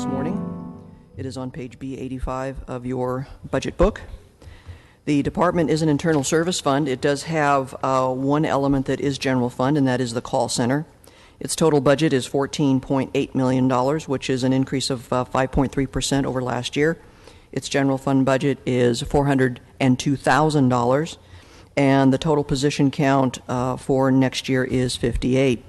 this morning. It is on page B85 of your budget book. The department is an internal service fund. It does have one element that is general fund, and that is the call center. Its total budget is $14.8 million, which is an increase of 5.3% over last year. Its general fund budget is $402,000, and the total position count for next year is 58.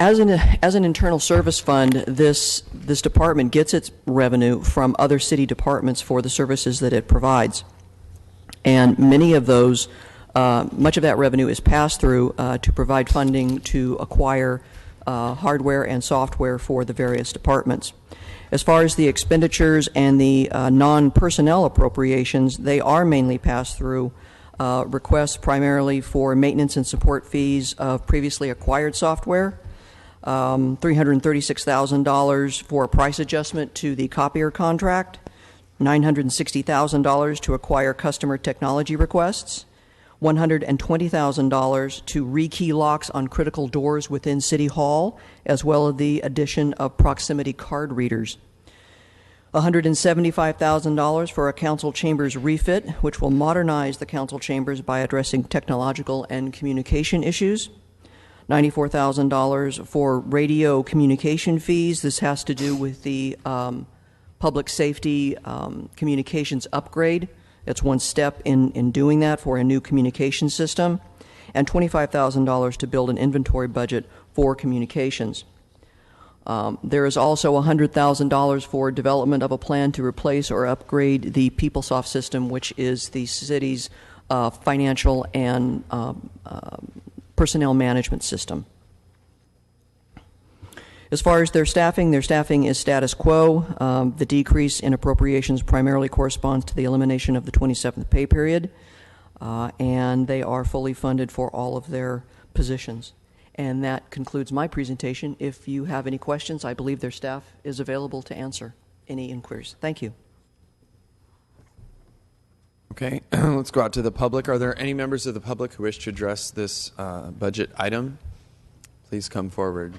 As an internal service fund, this department gets its revenue from other city departments for the services that it provides. And many of those, much of that revenue is passed through to provide funding to acquire hardware and software for the various departments. As far as the expenditures and the non-personnel appropriations, they are mainly passed through requests primarily for maintenance and support fees of previously acquired software, $336,000 for a price adjustment to the copier contract, $960,000 to acquire customer technology requests, $120,000 to rekey locks on critical doors within City Hall, as well as the addition of proximity card readers. $175,000 for a council chambers refit, which will modernize the council chambers by addressing technological and communication issues. $94,000 for radio communication fees. This has to do with the public safety communications upgrade. It's one step in doing that for a new communication system. And $25,000 to build an inventory budget for communications. There is also $100,000 for development of a plan to replace or upgrade the PeopleSoft system, which is the city's financial and personnel management system. As far as their staffing is status quo. The decrease in appropriations primarily corresponds to the elimination of the 27th pay period, and they are fully funded for all of their positions. And that concludes my presentation. If you have any questions, I believe their staff is available to answer any inquiries. Thank you. Okay, let's go out to the public. Are there any members of the public who wish to address this budget item? Please come forward.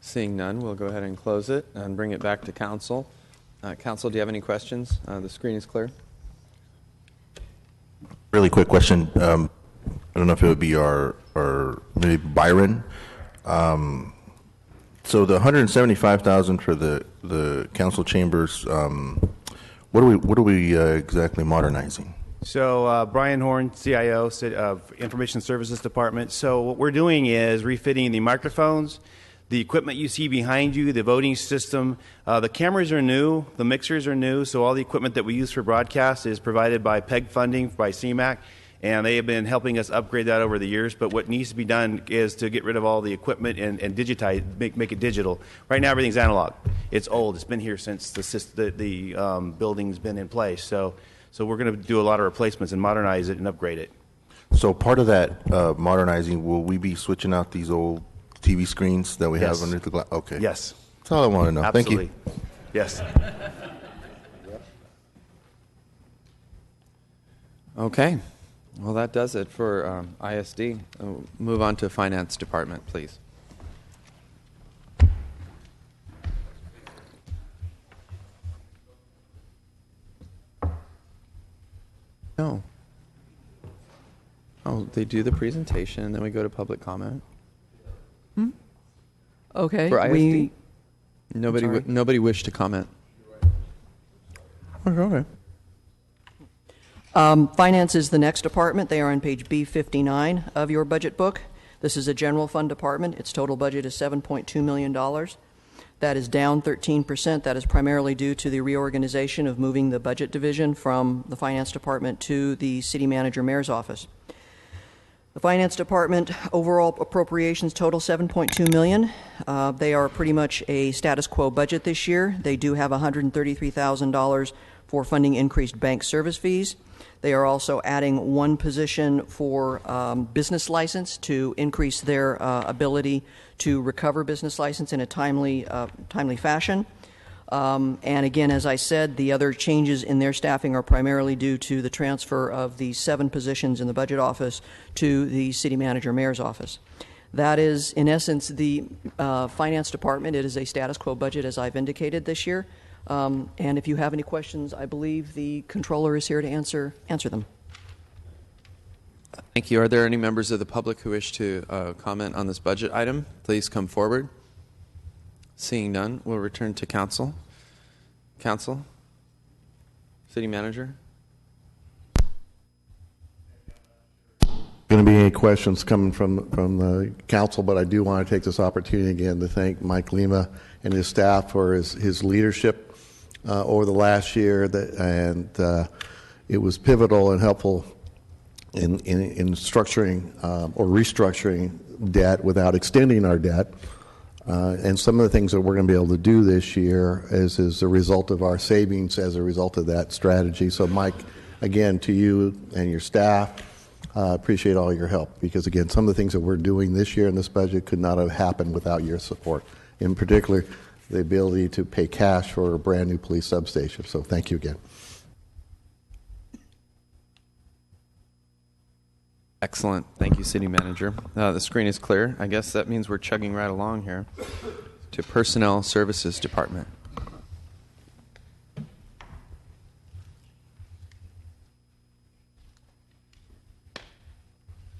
Seeing none, we'll go ahead and close it and bring it back to council. Council, do you have any questions? The screen is clear. Really quick question. I don't know if it would be our maybe Byron. So the $175,000 for the council chambers. What are we exactly modernizing? So Brian Horn, CIO of Information Services Department. So what we're doing is refitting the microphones, the equipment you see behind you, the voting system. The cameras are new, the mixers are new, so all the equipment that we use for broadcast is provided by PEG funding by CMAQ, and they have been helping us upgrade that over the years. But what needs to be done is to get rid of all the equipment and digitize, make it digital. Right now everything's analog. It's old. It's been here since the building's been in place. So we're going to do a lot of replacements and modernize it and upgrade it. So part of that modernizing, will we be switching out these old TV screens that we have underneath the glass? Okay. Yes. That's all I want to know. Absolutely. Thank you. Yes. Okay. Well, that does it for ISD. Move on to Finance Department, please. No. Oh, they do the presentation, and then we go to public comment. Okay. For ISD? Nobody wished to comment. Okay. Finance is the next department. They are on page B59 of your budget book. This is a general fund department. Its total budget is $7.2 million. That is down 13%. That is primarily due to the reorganization of moving the budget division from the finance department to the city manager mayor's office. The finance department overall appropriations total $7.2 million. They are pretty much a status quo budget this year. They do have $133,000 for funding increased bank service fees. They are also adding one position for business license to increase their ability to recover business license in a timely fashion. And again, as I said, the other changes in their staffing are primarily due to the transfer of the 7 positions in the budget office to the city manager mayor's office. That is, in essence, the finance department. It is a status quo budget, as I've indicated this year. And if you have any questions, I believe the controller is here to answer them. Thank you. Are there any members of the public who wish to comment on this budget item? Please come forward. Seeing none, we'll return to council. Council? City Manager? Going to be any questions coming from the council, but I do want to take this opportunity again to thank Mike Lima and his staff for his leadership over the last year, it was pivotal and helpful in structuring or restructuring debt without extending our debt. And some of the things that we're going to be able to do this year is a result of our savings as a result of that strategy. So, Mike, again, to you and your staff, appreciate all your help, because, again, some of the things that we're doing this year in this budget could not have happened without your support. In particular, the ability to pay cash for a brand new police substation. So thank you again. Excellent. Thank you, City Manager. The screen is clear. I guess that means we're chugging right along here to Personnel Services Department.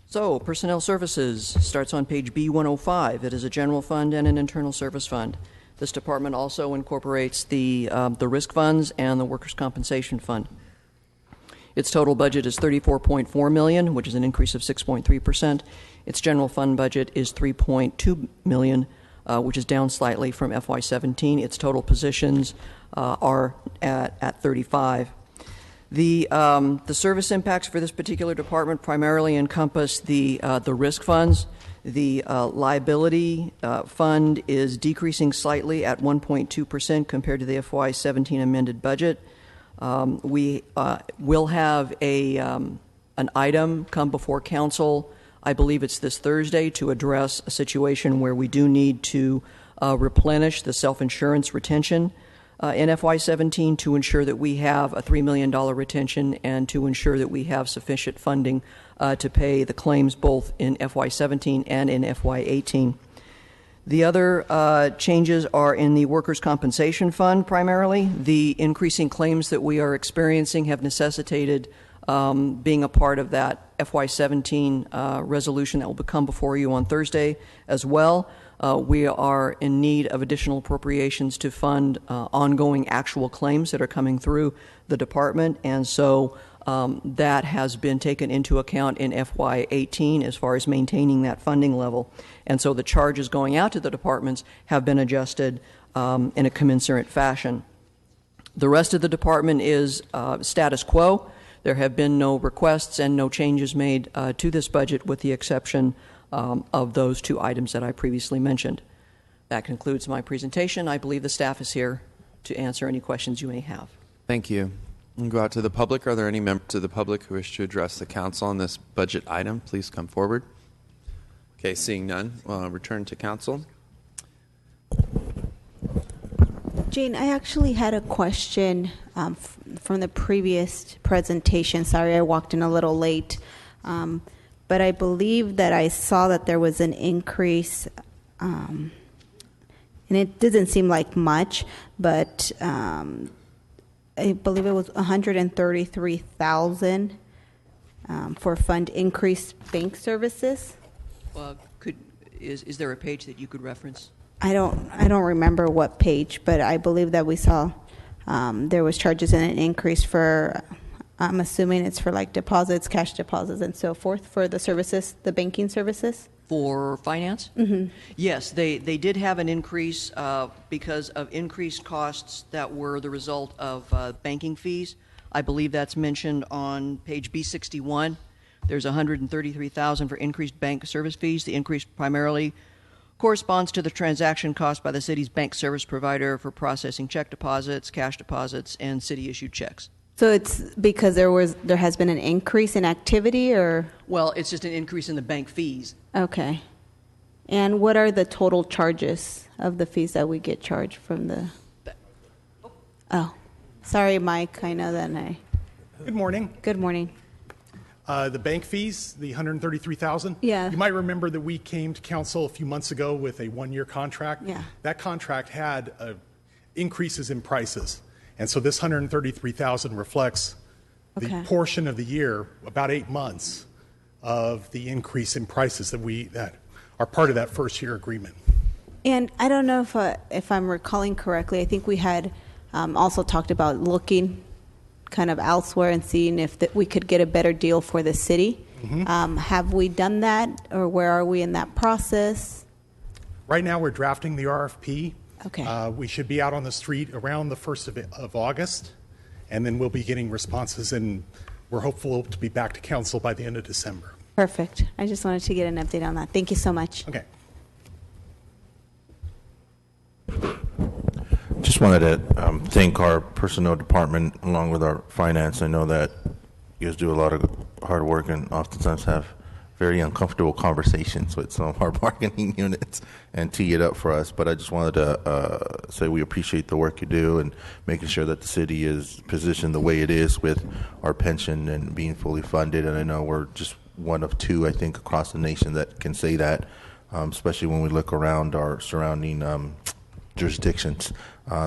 So, Personnel Services starts on page B105. It is a general fund and an internal service fund. This department also incorporates the risk funds and the workers' compensation fund. Its total budget is $34.4 million, which is an increase of 6.3%. Its general fund budget is $3.2 million, which is down slightly from FY17. Its total positions are at 35. The service impacts for this particular department primarily encompass the risk funds. The liability fund is decreasing slightly at 1.2% compared to the FY17 amended budget. We will have an item come before council, I believe it's this Thursday, to address a situation where we do need to replenish the self-insurance retention in FY17 to ensure that we have a $3 million retention and to ensure that we have sufficient funding to pay the claims both in FY17 and in FY18. The other changes are in the workers' compensation fund primarily. The increasing claims that we are experiencing have necessitated being a part of that FY17 resolution that will come before you on Thursday as well. We are in need of additional appropriations to fund ongoing actual claims that are coming through the department, and so that has been taken into account in FY18 as far as maintaining that funding level. And so the charges going out to the departments have been adjusted in a commensurate fashion. The rest of the department is status quo. There have been no requests and no changes made to this budget with the exception of those two items that I previously mentioned. That concludes my presentation. I believe the staff is here to answer any questions you may have. Thank you. We'll go out to the public. Are there any members of the public who wish to address the council on this budget item? Please come forward. Okay, seeing none, we'll return to council. Jane, I actually had a question from the previous presentation. Sorry, I walked in a little late. But I believe that I saw that there was an increase, and it doesn't seem like much, but I believe it was $133,000 for fund increased bank services. Is there a page that you could reference? I don't remember what page, but I believe that we saw there was charges and an increase for. I'm assuming it's for like deposits, cash deposits, and so forth for the services, the banking services. For finance? Mm-hmm. Yes, they did have an increase because of increased costs that were the result of banking fees. I believe that's mentioned on page B61. There's $133,000 for increased bank service fees. The increase primarily corresponds to the transaction cost by the city's bank service provider for processing check deposits, cash deposits, and city-issued checks. So it's because there has been an increase in activity, or? Well, it's just an increase in the bank fees. Okay. And what are the total charges of the fees that we get charged from the? Oh, sorry, Mike. I know that Good morning. Good morning. The bank fees, the $133,000. Yeah. You might remember that we came to council a few months ago with a one-year contract. Yeah. That contract had increases in prices, and so this $133,000 reflects the Okay. portion of the year, about 8 months, of the increase in prices that are part of that first-year agreement. And I don't know if I'm recalling correctly. I think we had also talked about looking kind of elsewhere and seeing if we could get a better deal for the city. Have we done that, or where are we in that process? Right now, we're drafting the RFP. Okay. We should be out on the street around the 1st of August, and then we'll be getting responses, and we're hopeful to be back to council by the end of December. Perfect. I just wanted to get an update on that. Thank you so much. Okay. Just wanted to thank our personnel department along with our finance. I know that you guys do a lot of hard work and oftentimes have very uncomfortable conversations with some of our bargaining units and tee it up for us. But I just wanted to say we appreciate the work you do and making sure that the city is positioned the way it is with our pension and being fully funded. And I know we're just one of two, I think, across the nation that can say that, especially when we look around our surrounding jurisdictions.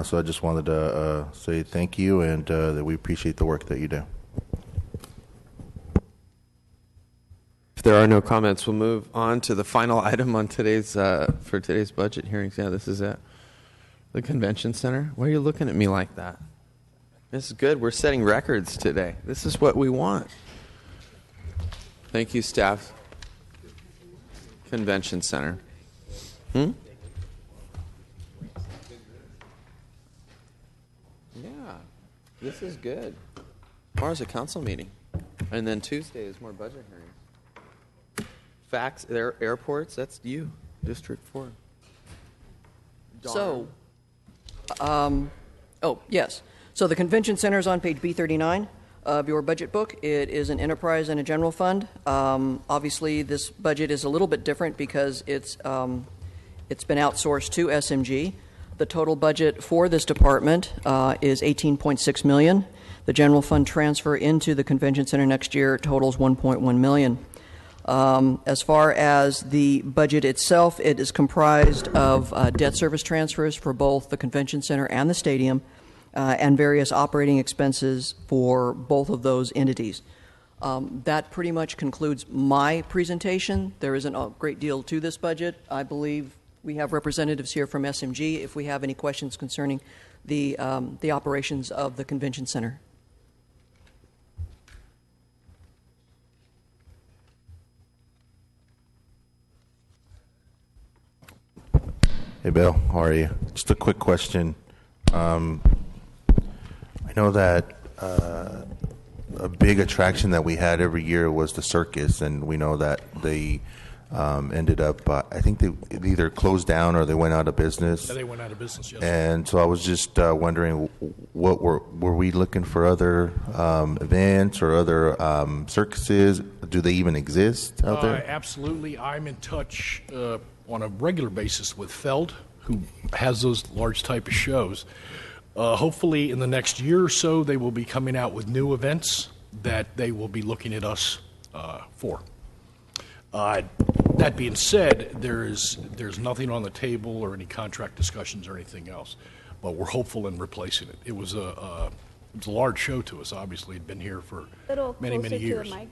So I just wanted to say thank you and that we appreciate the work that you do. If there are no comments, we'll move on to the final item on today's for today's budget hearings. Yeah, this is it. The convention center. Why are you looking at me like that? This is good. We're setting records today. This is what we want. Thank you, staff. Convention center. Yeah. This is good. Tomorrow's a council meeting. And then Tuesday is more budget hearings. Facts, airports, that's you, District 4. So, yes. So the convention center is on page B39 of your budget book. It is an enterprise and a general fund. Obviously, this budget is a little bit different because it's been outsourced to SMG. The total budget for this department is $18.6 million. The general fund transfer into the convention center next year totals $1.1 million. As far as the budget itself, it is comprised of debt service transfers for both the convention center and the stadium, and various operating expenses for both of those entities. That pretty much concludes my presentation. There isn't a great deal to this budget. I believe we have representatives here from SMG if we have any questions concerning the operations of the convention center. Hey, Bill, how are you? Just a quick question. I know that a big attraction that we had every year was the circus, and we know that they ended up, I think they either closed down or they went out of business. Yeah, they went out of business, yes. And so I was just wondering, what were we looking for other events or other circuses? Do they even exist out there? Absolutely. I'm in touch on a regular basis with Feld, who has those large type of shows. Hopefully in the next year or so, they will be coming out with new events that they will be looking at us for. That being said, there's nothing on the table or any contract discussions or anything else, but we're hopeful in replacing it. It was a large show to us. Obviously, it'd been here for many years. To the mic.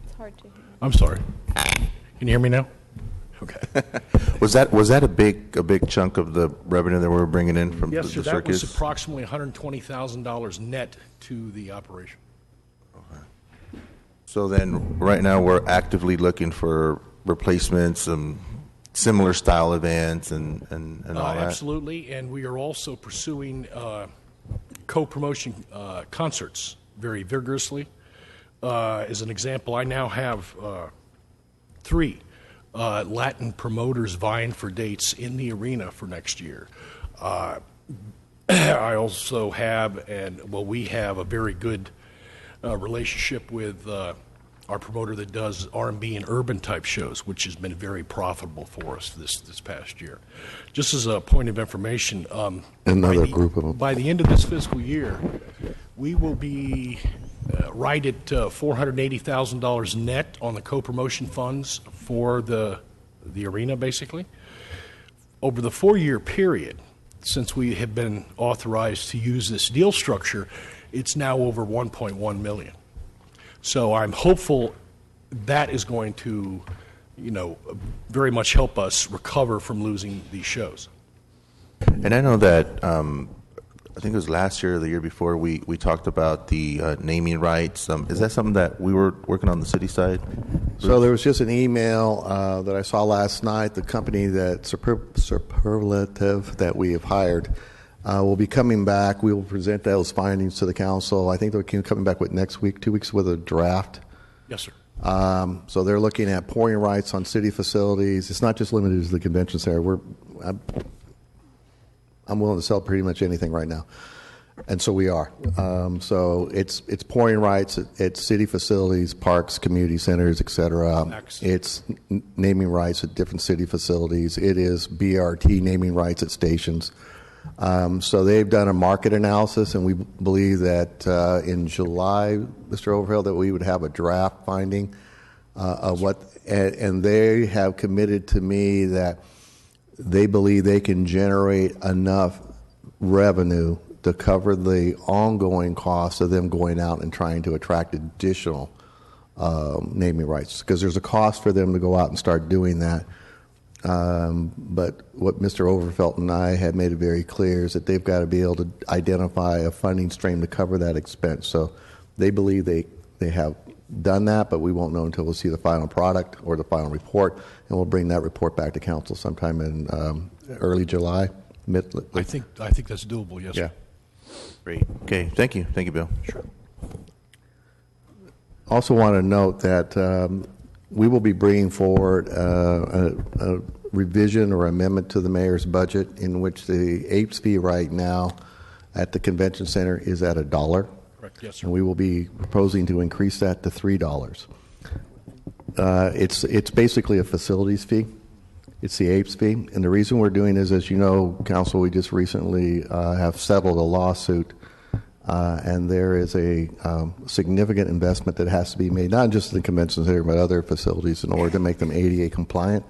It's hard to hear. I'm sorry. Can you hear me now? Okay. Was that a big chunk of the revenue that we were bringing in from Yes, the sir. That circus? was approximately $120,000 net to the operation. So then, right now, we're actively looking for replacements, similar style events, and all that. Absolutely, and we are also pursuing co-promotion concerts very vigorously. As an example, I now have 3 Latin promoters vying for dates in the arena for next year. I also have, we have a very good relationship with our promoter that does R&B and urban type shows, which has been very profitable for us this past year. Just as a point of information, Another group of them. by the end of this fiscal year, we will be right at $480,000 net on the co-promotion funds for the arena, basically. Over the 4-year period, since we have been authorized to use this deal structure, it's now over $1.1 million. So I'm hopeful that is going to, very much help us recover from losing these shows. And I know that I think it was last year or the year before we talked about the naming rights. Is that something that we were working on the city side? So there was just an email that I saw last night. The company that Superlative that we have hired will be coming back. We will present those findings to the council. I think they're coming back with next week, 2 weeks with a draft. Yes, sir. So they're looking at pouring rights on city facilities. It's not just limited to the convention center. I'm willing to sell pretty much anything right now, and so we are. So it's pouring rights at city facilities, parks, community centers, etc. It's naming rights at different city facilities. It is BRT naming rights at stations. So they've done a market analysis, and we believe that in July, Mr. Overhill, that we would have a draft finding of what, and they have committed to me that they believe they can generate enough revenue to cover the ongoing costs of them going out and trying to attract additional naming rights, because there's a cost for them to go out and start doing that. But what Mr. Overfelt and I have made it very clear is that they've got to be able to identify a funding stream to cover that expense. So they believe they have done that, but we won't know until we see the final product or the final report, and we'll bring that report back to council sometime in early July. I think that's doable. Yes. Yeah. Great. Okay. Thank you. Thank you, Bill. Sure. Also want to note that we will be bringing forward a revision or amendment to the mayor's budget in which the APES fee right now at the convention center is at $1. Correct. Yes, sir. And we will be proposing to increase that to $3. It's basically a facilities fee. It's the APES fee. And the reason we're doing is, as you know, Council, we just recently have settled a lawsuit, and there is a significant investment that has to be made, not just in the convention center, but other facilities in order to make them ADA compliant.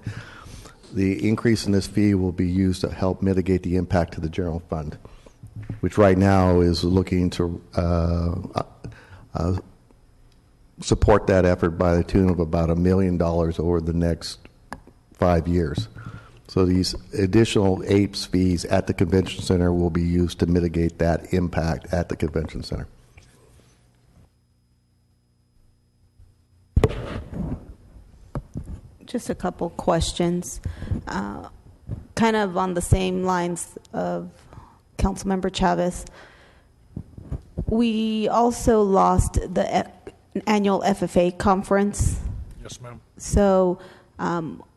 The increase in this fee will be used to help mitigate the impact to the general fund, which right now is looking to support that effort by the tune of about $1 million over the next 5 years. So these additional APES fees at the convention center will be used to mitigate that impact at the convention center. Just a couple questions, kind of on the same lines of Councilmember Chavez. We also lost the annual FFA conference. Yes, ma'am. So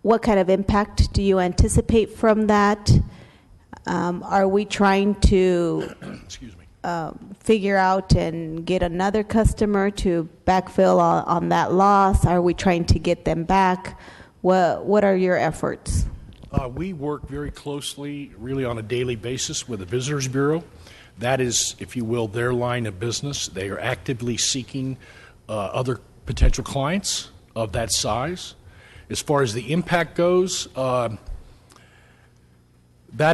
what kind of impact do you anticipate from that? Are we trying to Excuse me. Figure out and get another customer to backfill on that loss? Are we trying to get them back? What are your efforts? We work very closely, really on a daily basis, with the Visitors Bureau. That is, if you will, their line of business. They are actively seeking other potential clients of that size. As far as the impact goes, that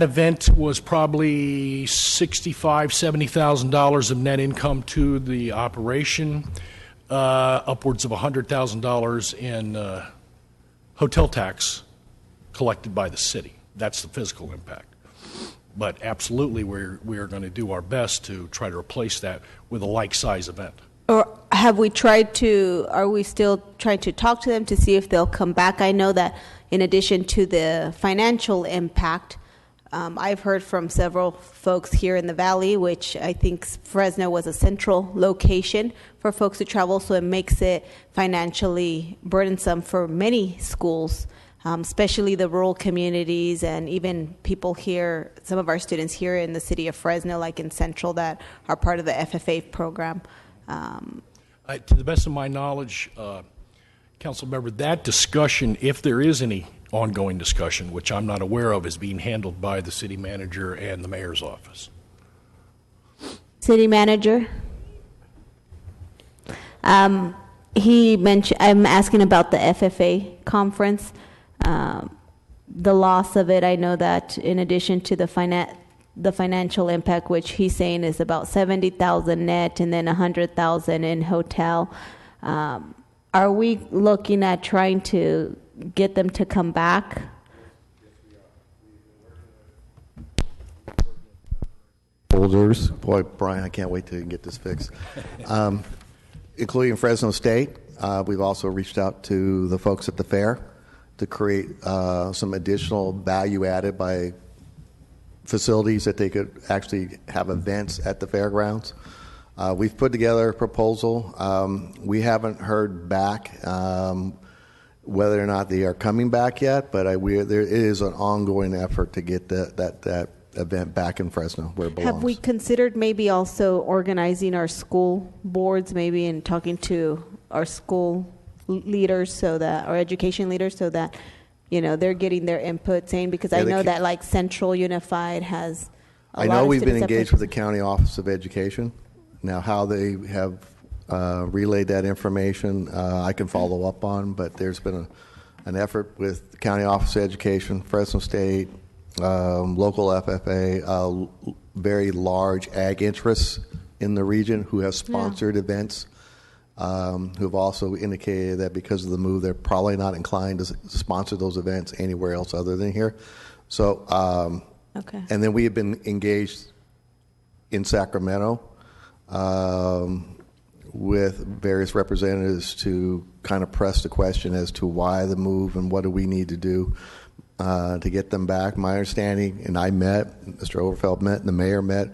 event was probably $65,000, $70,000 of net income to the operation, upwards of $100,000 in hotel tax collected by the city. That's the physical impact. But absolutely, we are going to do our best to try to replace that with a like-size event. Or are we still trying to talk to them to see if they'll come back? I know that in addition to the financial impact, I've heard from several folks here in the Valley, which I think Fresno was a central location for folks to travel, so it makes it financially burdensome for many schools, especially the rural communities and even people here, some of our students here in the city of Fresno, like in Central, that are part of the FFA program. To the best of my knowledge, Council Member, that discussion, if there is any ongoing discussion, which I'm not aware of, is being handled by the city manager and the mayor's office. City manager? He mentioned, I'm asking about the FFA conference. The loss of it, I know that in addition to the financial impact, which he's saying is about 70,000 net and then 100,000 in hotel. Are we looking at trying to get them to come back? Holders, boy, Brian, I can't wait to get this fixed. Including Fresno State, we've also reached out to the folks at the fair to create some additional value added by facilities that they could actually have events at the fairgrounds. We've put together a proposal. We haven't heard back whether or not they are coming back yet, but there is an ongoing effort to get that event back in Fresno where it belongs. Have we considered maybe also organizing our school boards, maybe, and talking to our school leaders, so that our education leaders, so that they're getting their input, saying, because I know that like Central Unified has I know we've been engaged with the County Office of Education. Now, how they have relayed that information, I can follow up on, but there's been an effort with the County Office of Education, Fresno State, local FFA, very large ag interests in the region who have sponsored events, who have also indicated that because of the move, they're probably not inclined to sponsor those events anywhere else other than here. So, and then we have been engaged in Sacramento with various representatives to kind of press the question as to why the move and what do we need to do to get them back. My understanding, and I met, Mr. Overfeld met, and the mayor met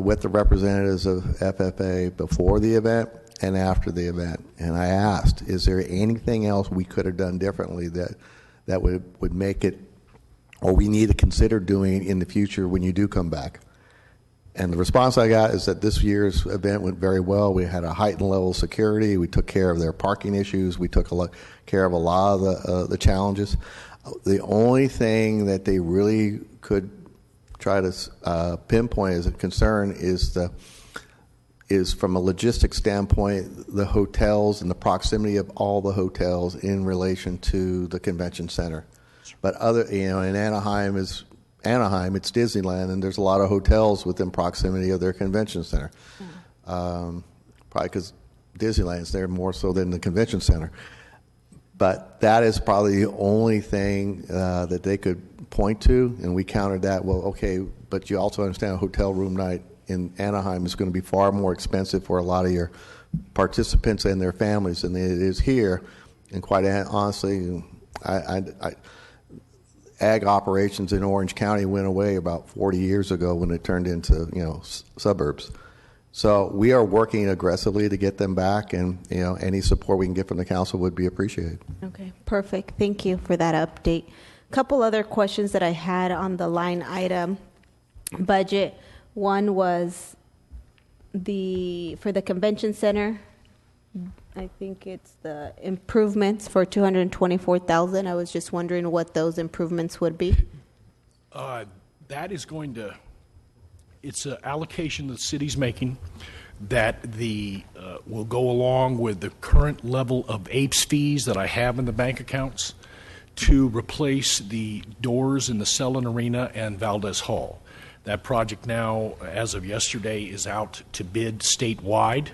with the representatives of FFA before the event and after the event. And I asked, is there anything else we could have done differently that would make it, or we need to consider doing in the future when you do come back? And the response I got is that this year's event went very well. We had a heightened level of security. We took care of their parking issues. We took care of a lot of the challenges. The only thing that they really could try to pinpoint as a concern is from a logistics standpoint, the hotels and the proximity of all the hotels in relation to the convention center. But in Anaheim, it's Disneyland, and there's a lot of hotels within proximity of their convention center. Probably because Disneyland's there more so than the convention center. But that is probably the only thing that they could point to, and we countered that. Well, okay, but you also understand a hotel room night in Anaheim is going to be far more expensive for a lot of your participants and their families than it is here. And quite honestly, ag operations in Orange County went away about 40 years ago when it turned into suburbs. So we are working aggressively to get them back, and any support we can get from the council would be appreciated. Okay, perfect. Thank you for that update. A couple other questions that I had on the line item budget. One was for the convention center. I think it's the improvements for $224,000. I was just wondering what those improvements would be. That is going to. It's an allocation the city's making that will go along with the current level of APES fees that I have in the bank accounts to replace the doors in the Selland Arena and Valdez Hall. That project now, as of yesterday, is out to bid statewide,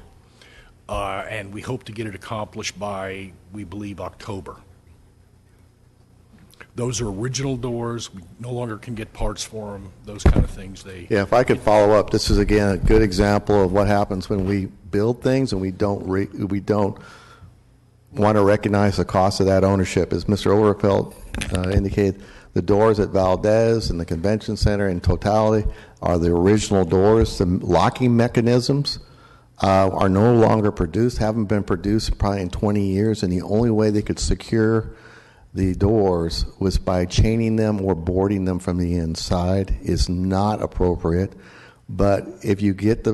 and we hope to get it accomplished by, we believe, October. Those are original doors. We no longer can get parts for them, those kind of things. If I could follow up, this is, again, a good example of what happens when we build things and we don't want to recognize the cost of that ownership. As Mr. Overfeld indicated, the doors at Valdez and the convention center in totality are the original doors. The locking mechanisms are no longer produced, haven't been produced probably in 20 years, and the only way they could secure the doors was by chaining them or boarding them from the inside. Is not appropriate. But if you get I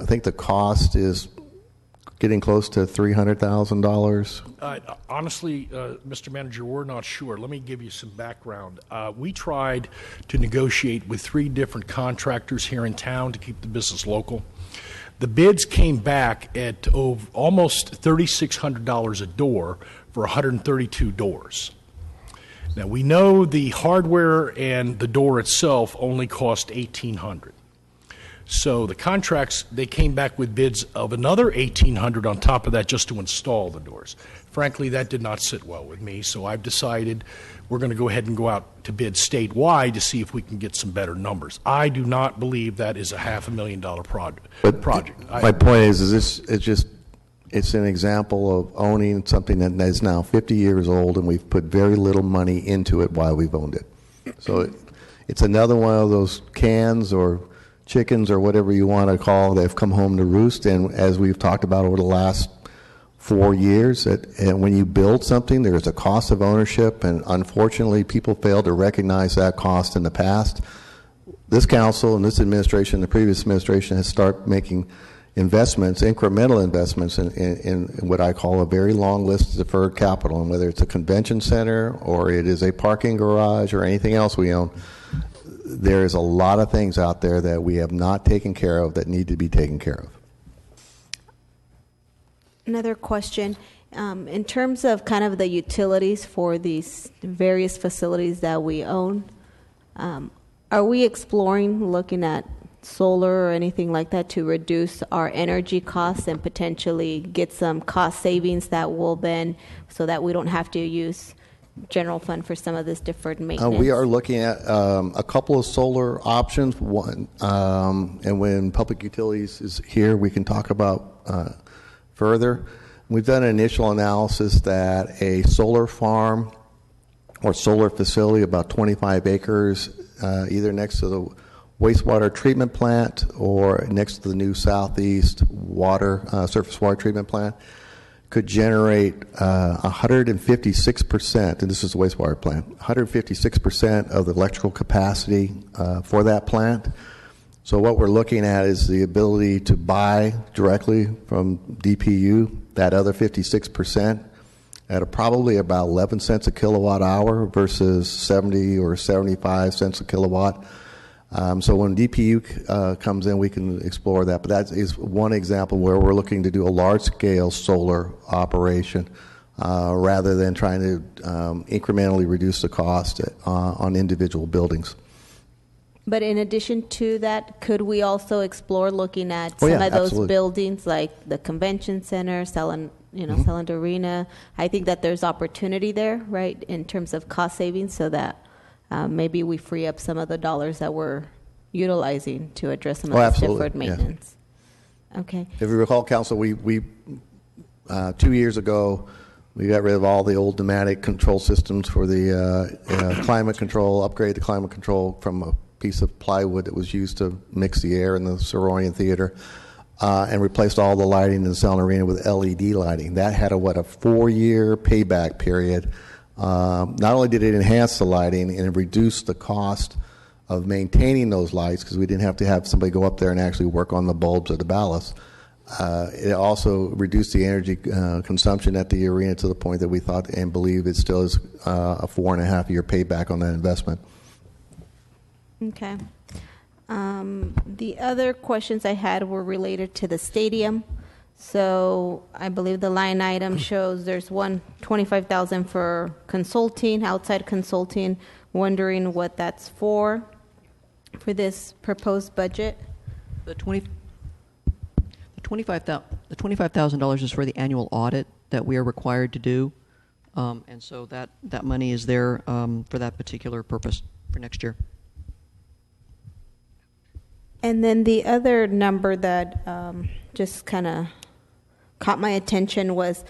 think the cost is getting close to $300,000. Honestly, Mr. Manager, we're not sure. Let me give you some background. We tried to negotiate with 3 different contractors here in town to keep the business local. The bids came back at almost $3,600 a door for 132 doors. Now, we know the hardware and the door itself only cost $1,800. So the contracts, they came back with bids of another $1,800 on top of that just to install the doors. Frankly, that did not sit well with me, so I've decided we're going to go ahead and go out to bid statewide to see if we can get some better numbers. I do not believe that is a $500,000 project. My point is it's an example of owning something that is now 50 years old, and we've put very little money into it while we've owned it. So it's another one of those cans or chickens or whatever you want to call it, they've come home to roost. And as we've talked about over the last 4 years, and when you build something, there's a cost of ownership, and unfortunately, people fail to recognize that cost in the past. This council and this administration, the previous administration, has started making investments, incremental investments in what I call a very long list of deferred capital, and whether it's a convention center or it is a parking garage or anything else we own, there is a lot of things out there that we have not taken care of that need to be taken care of. Another question. In terms of kind of the utilities for these various facilities that we own, are we exploring looking at solar or anything like that to reduce our energy costs and potentially get some cost savings that will then, so that we don't have to use general fund for some of this deferred maintenance? We are looking at a couple of solar options. One, and when Public Utilities is here, we can talk about further. We've done an initial analysis that a solar farm or solar facility, about 25 acres, either next to the wastewater treatment plant or next to the new Southeast surface water treatment plant, could generate 156%, and this is the wastewater plant, 156% of the electrical capacity for that plant. So what we're looking at is the ability to buy directly from DPU that other 56% at probably about 11 cents a kilowatt hour versus 70 or 75 cents a kilowatt. So when DPU comes in, we can explore that. But that is one example where we're looking to do a large-scale solar operation rather than trying to incrementally reduce the cost on individual buildings. But in addition to that, could we also explore looking at Oh, some yeah, of those absolutely. buildings like the convention center, Selland Arena? I think that there's opportunity there, right, in terms of cost savings, so that maybe we free up some of the dollars that we're utilizing to address some of this absolutely, deferred maintenance. Yeah. Okay. If you recall, Council, we 2 years ago, we got rid of all the old pneumatic control systems for the climate control, upgrade the climate control from a piece of plywood that was used to mix the air in the Saroyan Theater, and replaced all the lighting in the Selland Arena with LED lighting. That had a 4-year payback period. Not only did it enhance the lighting and reduce the cost of maintaining those lights, because we didn't have to have somebody go up there and actually work on the bulbs or the ballast, it also reduced the energy consumption at the arena to the point that we thought and believe it still is a 4.5-year payback on that investment. Okay. The other questions I had were related to the stadium. So I believe the line item shows there's $25,000 for consulting, outside consulting. Wondering what that's for this proposed budget. The $25,000 is for the annual audit that we are required to do, and so that money is there for that particular purpose for next year. And then the other number that just kind of caught my attention was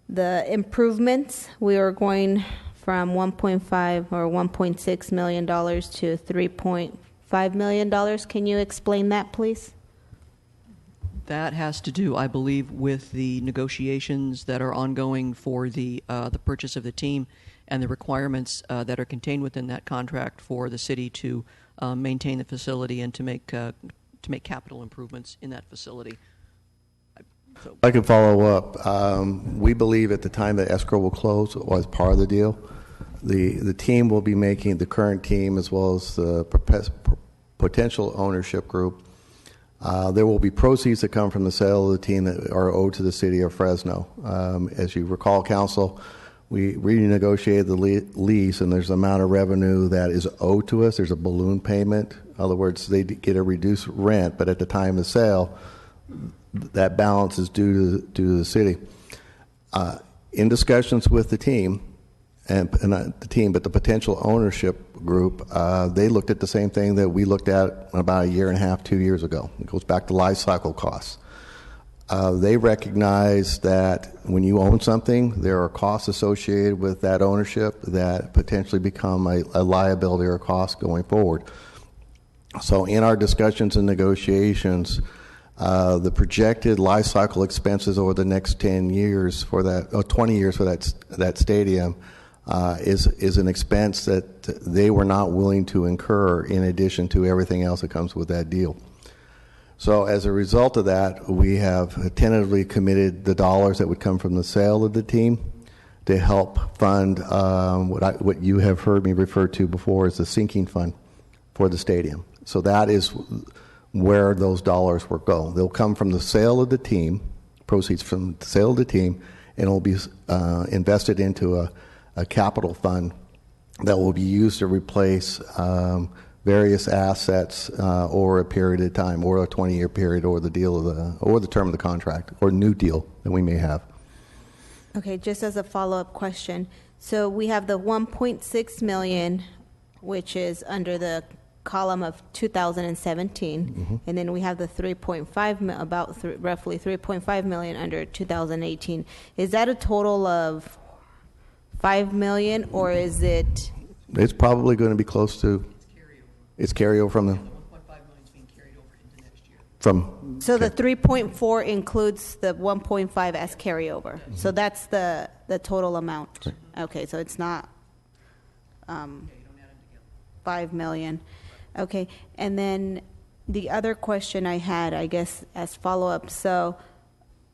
the improvements. We are going from $1.5 or $1.6 million to $3.5 million. Can you explain that, please? That has to do, I believe, with the negotiations that are ongoing for the purchase of the team and the requirements that are contained within that contract for the city to maintain the facility and to make capital improvements in that facility. So, I can follow up. We believe at the time that escrow will close was part of the deal. The team will be making, the current team as well as the potential ownership group There will be proceeds that come from the sale of the team that are owed to the city of Fresno. As you recall, Council, we renegotiated the lease, and there's an amount of revenue that is owed to us. There's a balloon payment. In other words, they get a reduced rent, but at the time of sale, that balance is due to the city. In discussions with the team, but the potential ownership group, they looked at the same thing that we looked at about a year and a half, 2 years ago. It goes back to life cycle costs. They recognize that when you own something, there are costs associated with that ownership that potentially become a liability or a cost going forward. So in our discussions and negotiations, the projected life cycle expenses over the next 10 years for that, 20 years for that stadium is an expense that they were not willing to incur in addition to everything else that comes with that deal. So as a result of that, we have tentatively committed the dollars that would come from the sale of the team to help fund what you have heard me refer to before as the sinking fund for the stadium. So that is where those dollars will go. They'll come from the sale of the team, proceeds from the sale of the team, and it will be invested into a capital fund that will be used to replace various assets over a period of time, or a 20-year period, or the deal of or the term of the contract, or new deal that we may have. Okay, just as a follow-up question, so we have the 1.6 million, which is under the column of 2017, and then we have the 3.5 roughly 3.5 million under 2018. Is that a total of 5 million, or is it? It's probably going to be close to. It's carryover from the. 1.5 million is being carried over into next year. From. So the 3.4 includes the 1.5 as carryover. So that's the total amount. Right. Okay, so it's not 5 million. Okay, and then the other question I had, I guess, as follow-up, so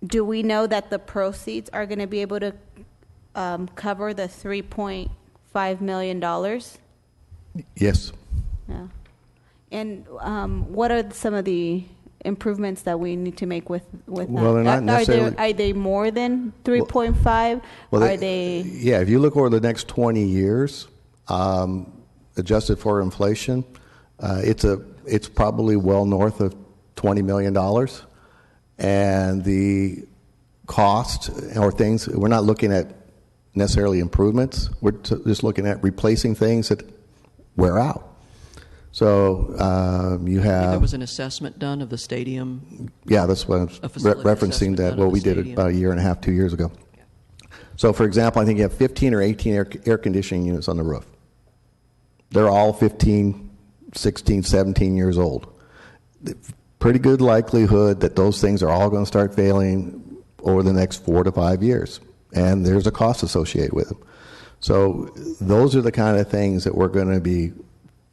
do we know that the proceeds are going to be able to cover the $3.5 million? Yes. Yeah. And what are some of the improvements that we need to make with that? Well, they're not necessarily. Are they more than 3.5? Well, are they? Yeah, if you look over the next 20 years, adjusted for inflation, it's probably well north of $20 million, and the cost or things, we're not looking at necessarily improvements. We're just looking at replacing things that wear out. So you have. There was an assessment done of the stadium. Yeah, that's what I'm referencing. That what we did about a year and a half, 2 years ago. So, for example, I think you have 15 or 18 air conditioning units on the roof. They're all 15, 16, 17 years old. Pretty good likelihood that those things are all going to start failing over the next 4 to 5 years, and there's a cost associated with them. So those are the kind of things that we're going to be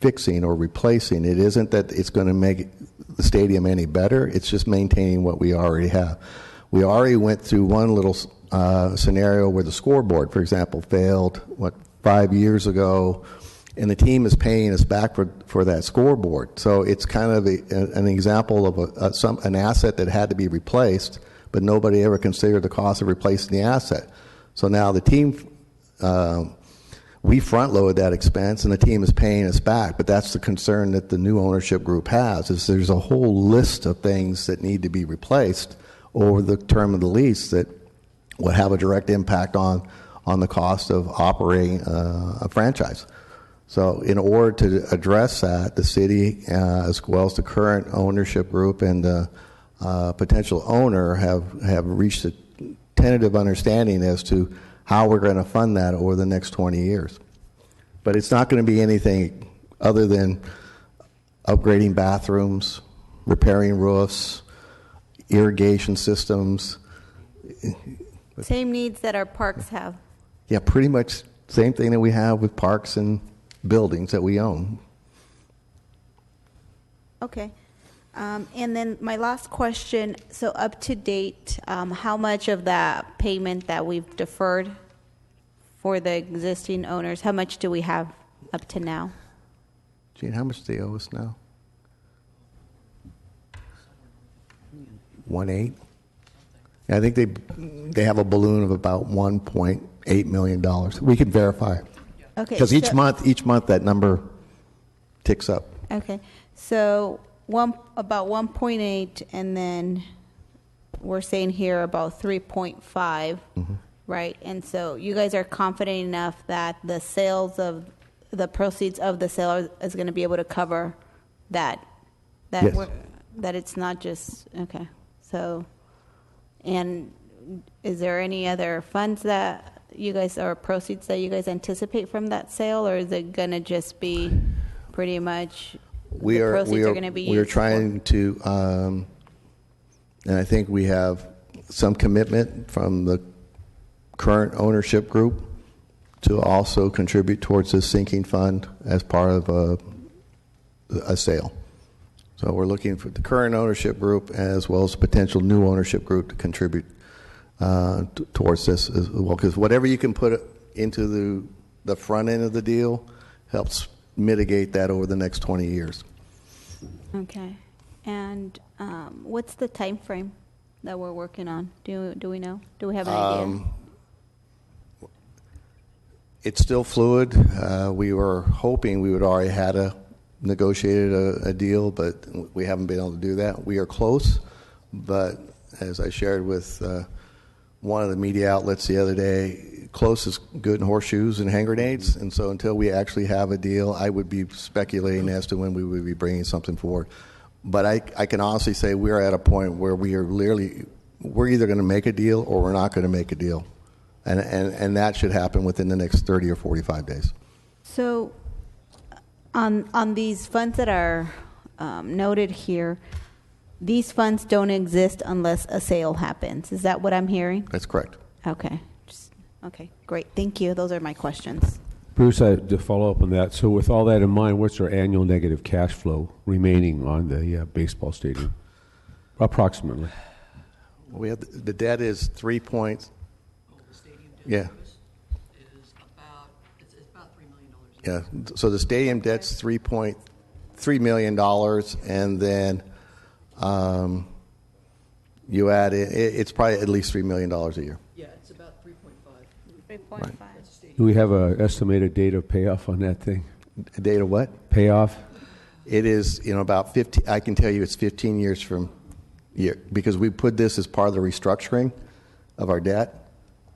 fixing or replacing. It isn't that it's going to make the stadium any better. It's just maintaining what we already have. We already went through one little scenario where the scoreboard, for example, failed, 5 years ago, and the team is paying us back for that scoreboard. So it's kind of an example of an asset that had to be replaced, but nobody ever considered the cost of replacing the asset. So now the team, we front-loaded that expense, and the team is paying us back. But that's the concern that the new ownership group has, is there's a whole list of things that need to be replaced over the term of the lease that would have a direct impact on the cost of operating a franchise. So in order to address that, the city, as well as the current ownership group and the potential owner, have reached a tentative understanding as to how we're going to fund that over the next 20 years. But it's not going to be anything other than upgrading bathrooms, repairing roofs, irrigation systems. Same needs that our parks have. Yeah, pretty much same thing that we have with parks and buildings that we own. Okay. And then my last question, so up to date, how much of that payment that we've deferred for the existing owners, how much do we have up to now? Gene, how much do they owe us now? 1.8. I think they have a balloon of about $1.8 million. We can verify. Okay. Because each month that number ticks up. Okay. So about 1.8, and then we're saying here about 3.5, right? And so you guys are confident enough that the proceeds of the sale is going to be able to cover that. Yes. That it's not just okay. So, and is there any other funds that you guys or proceeds that you guys anticipate from that sale, or is it going to just be pretty much the proceeds are going to be used? We are trying to, and I think we have some commitment from the current ownership group to also contribute towards this sinking fund as part of a sale. So we're looking for the current ownership group as well as potential new ownership group to contribute towards this as well. Because whatever you can put into the front end of the deal helps mitigate that over the next 20 years. Okay. And what's the time frame that we're working on? Do we know? Do we have an idea? It's still fluid. We were hoping we would already had negotiated a deal, but we haven't been able to do that. We are close, but as I shared with one of the media outlets the other day, close is good in horseshoes and hand grenades, and so until we actually have a deal, I would be speculating as to when we would be bringing something forward. But I can honestly say we're at a point where we're either going to make a deal or we're not going to make a deal. And that should happen within the next 30 or 45 days. So on these funds that are noted here, these funds don't exist unless a sale happens. Is that what I'm hearing? That's correct. Okay. Okay, great. Thank you. Those are my questions. Bruce, to follow up on that, so with all that in mind, what's our annual negative cash flow remaining on the baseball stadium? Approximately. We have the debt is 3 points. The stadium debt Yeah. is about $3 million. Yeah. So the stadium debt's $3.3 million, and then you add it's probably at least $3 million a year. Yeah, it's about 3.5. 3.5. Do we have an estimated date of payoff on that thing? A date of what? Payoff? It is, about 15. I can tell you it's 15 years from year, because we put this as part of the restructuring of our debt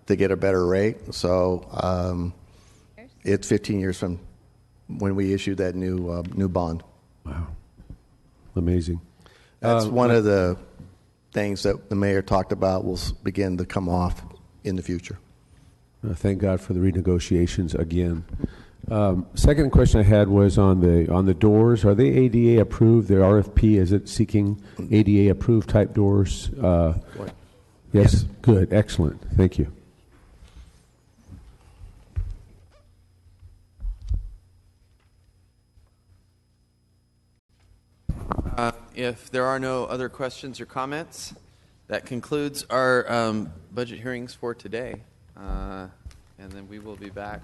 to get a better rate. So it's 15 years from when we issued that new bond. Wow. Amazing. That's one of the things that the mayor talked about will begin to come off in the future. Thank God for the renegotiations again. Second question I had was on the doors. Are they ADA approved? The RFP, is it seeking ADA approved type doors? Yes. Good. Excellent. Thank you. If there are no other questions or comments, that concludes our budget hearings for today. And then we will be back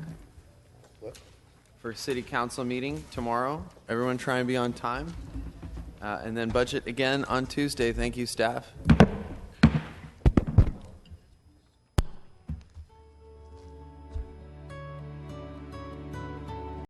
for city council meeting tomorrow. Everyone try and be on time. And then budget again on Tuesday. Thank you, staff.